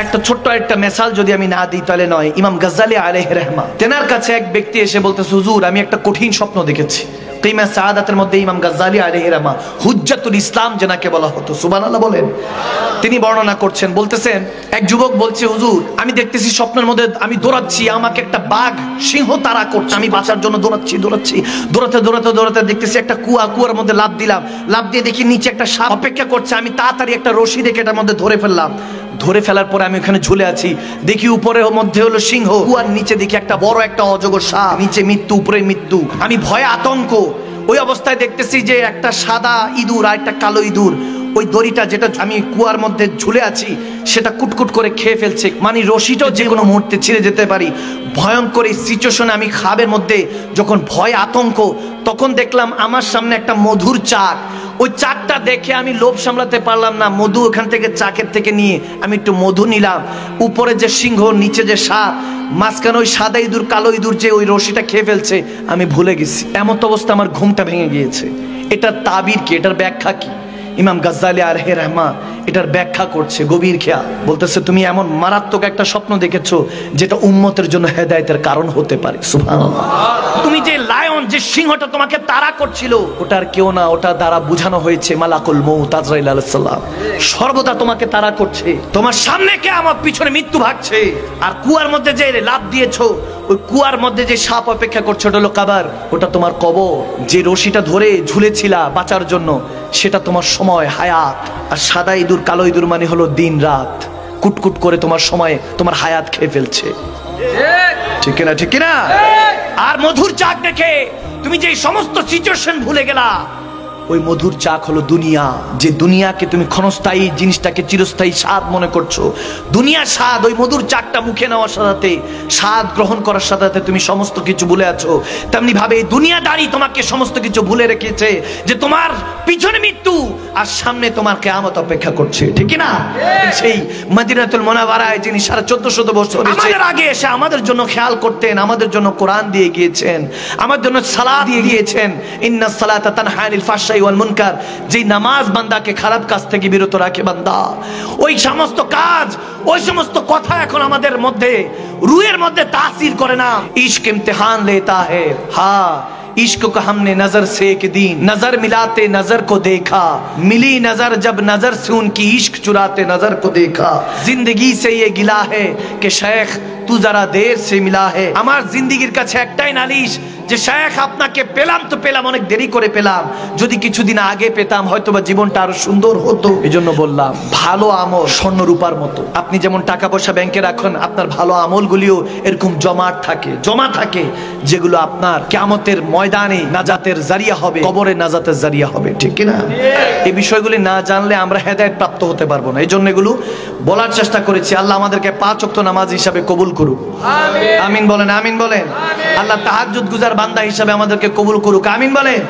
একটা ছোট্ট একটা মেসাল যদি আমি না দিই তাহলে নয়। ইমাম গাজ্জালি আলাইহি রাহমা, তেনার কাছে এক ব্যক্তি এসে বলতেছে, হুজুর আমি একটা কঠিন স্বপ্ন দেখেছি। কিমা সাআদাতের মধ্যে ইমাম গাজ্জালি আলাইহি রাহমা হুজ্জাতুল ইসলাম যেনাকে বলা হতো, সুবহানাল্লাহ বলেন, তিনি বর্ণনা করছেন, বলতেছেন এক যুবক বলছে, হুজুর আমি দেখতেছি স্বপ্নের মধ্যে আমি দৌড়াচ্ছি, আমাকে একটা বাঘ সিংহ তাড়া করছে, আমি বাঁচার জন্য দৌড়াচ্ছি, দৌড়াতে দেখতেছি একটা কুয়ার মধ্যে লাফ দিলাম, লাফ দিয়ে দেখি নিচে একটা সাপ অপেক্ষা করছে, আমি তাড়াতাড়ি একটা রশি রেখে এটার মধ্যে ধরে ফেললাম, ধরে ফেলার পরে আমি ওখানে ঝুলে আছি, দেখি উপরে মধ্যে হলো সিংহ, কুয়ার নিচে দেখি একটা বড় একটা অজগর সাপ, নিচে মৃত্যু উপরে মৃত্যু, আমি ভয়ে আতঙ্ক। ওই অবস্থায় দেখতেছি যে একটা সাদা ইঁদুর আর একটা কালো ইঁদুর ওই দড়িটা যেটা আমি কুয়ার মধ্যে ঝুলে আছি সেটা কুটকুট করে খেয়ে ফেলছে, মানে রশিটাও যে কোনো মুহূর্তে ছিঁড়ে যেতে পারি। ভয়ঙ্কর এই সিচুয়েশনে আমি খাবের মধ্যে যখন ভয় আতঙ্ক, তখন দেখলাম আমার সামনে একটা মধুর চাক। ওই চাকটা দেখে আমি লোভ সামলাতে পারলাম না, মধু ওখান থেকে চাকের থেকে নিয়ে আমি একটু মধু নিলাম। উপরে যে সিংহ, নিচে যে সাপ, মাঝখানে ওই সাদা ইঁদুর কালো ইঁদুর যে ওই রশিটা খেয়ে ফেলছে, আমি ভুলে গেছি। এমন অবস্থা আমার ঘুমটা ভেঙে গিয়েছে। এটার তাবির কি, এটার ব্যাখ্যা কি? ইমাম গাজ্জালি আলাইহি রাহমা এটার ব্যাখ্যা করছে গভীর খেয়াল, বলতেছে তুমি এমন মারাত্মক একটা স্বপ্ন দেখেছো যেটা উম্মতের জন্য হেদায়েতের কারণ হতে পারে। সুবহানাল্লাহ। তুমি যে লায়ন, যে সিংহটা তোমাকে তাড়া করছিল, ওটার কেউ না, ওটা দ্বারা বোঝানো হয়েছে মালাকুল মউত আজরাইল আলাইহিস সালাম সর্বদা তোমাকে তাড়া করছে। তোমার সামনে কে, আমার পিছনে মৃত্যু ভাগছে। আর কুয়ার মধ্যে যে লাফ দিয়েছো, ওই কুয়ার মধ্যে যে সাপ অপেক্ষা করছে ওটা হলো কাবার, ওটা তোমার কবর। যে রশিটা ধরে ঝুলেছিলা বাঁচার জন্য, সেটা তোমার সময় হায়াত। আর সাদা ইঁদুর কালো ইঁদুর মানে হলো দিন রাত, কুটকুট করে তোমার সময় তোমার হায়াত খেয়ে ফেলছে। ঠিক না, ঠিক না? আর মধুর চাক দেখে তুমি যে সমস্ত সিচুয়েশন ভুলে গেলা, ওই মধুর চাক হলো দুনিয়া। যে দুনিয়াকে তুমি ক্ষণস্থায়ী জিনিসটাকে চিরস্থায়ী স্বাদ মনে করছো, দুনিয়ার স্বাদ, ওই মধুর চাকটা মুখে নেওয়ার সাথে, স্বাদ গ্রহণ করার সাথে তুমি সমস্ত কিছু ভুলে আছো। তেমনি ভাবে দুনিয়াদারি তোমাকে সমস্ত কিছু ভুলে রেখেছে, যে তোমার পিছনে মৃত্যু আর সামনে তোমার কিয়ামত অপেক্ষা করছে। ঠিক না? সেই মদিনাতুল মুনাওয়ারায় যিনি 1450 বছর আমাদের আগে এসে আমাদের জন্য খেয়াল করতেন, আমাদের জন্য কোরআন দিয়ে গিয়েছেন, আমাদের জন্য সালাত দিয়ে গিয়েছেন, ইন্নাস সালাতা তানহা আনিল ফাহশাই ওয়াল মুনকার, যে নামাজ বান্দাকে খারাপ কাজ থেকে বিরত রাখে বান্দা, ওই সমস্ত কাজ, ওই সমস্ত কথা এখন আমাদের মধ্যে রুহের মধ্যে তাসির করে না। ইশক ইমতিহান লেতা হ্যায়, হ্যাঁ इश्क को हमने नजर से एक दिन नजर मिलाते नजर को देखा, मिली नजर जब नजर से उनकी इश्क चुराते नजर को देखा, जिंदगी से ये गिला है कि शेख तू जरा देर से मिला है। আমার জিন্দেগীর কাছে একটাই নালিশ যে শেখ আপনাকে পেলাম তো পেলাম, অনেক দেরি করে পেলাম, যদি কিছুদিন আগে পেতাম হয়তোবা জীবনটা আরো সুন্দর হতো। এজন্য বললাম ভালো আমল স্বর্ণ রূপার মতো। আপনি যেমন টাকা পয়সা ব্যাংকে রাখেন, আপনার ভালো আমলগুলিও এরকম জমা থাকে যেগুলো আপনার কিয়ামতের ময়দানে নাজাতের জারিয়া হবে, কবরে নাজাতের জারিয়া হবে। ঠিক কি না? এই বিষয়গুলি না জানলে আমরা হেদায়েত প্রাপ্ত হতে পারবো না। এই জন্য এগুলো বলার চেষ্টা করেছি। আল্লাহ আমাদেরকে 5 ওয়াক্ত নামাজ হিসাবে কবুল করুক, আমিন বলেন, আমিন বলেন। আল্লাহ তাহাজ্জুদ গুজার বান্দা হিসাবে আমাদেরকে কবুল করুক, আমিন বলেন।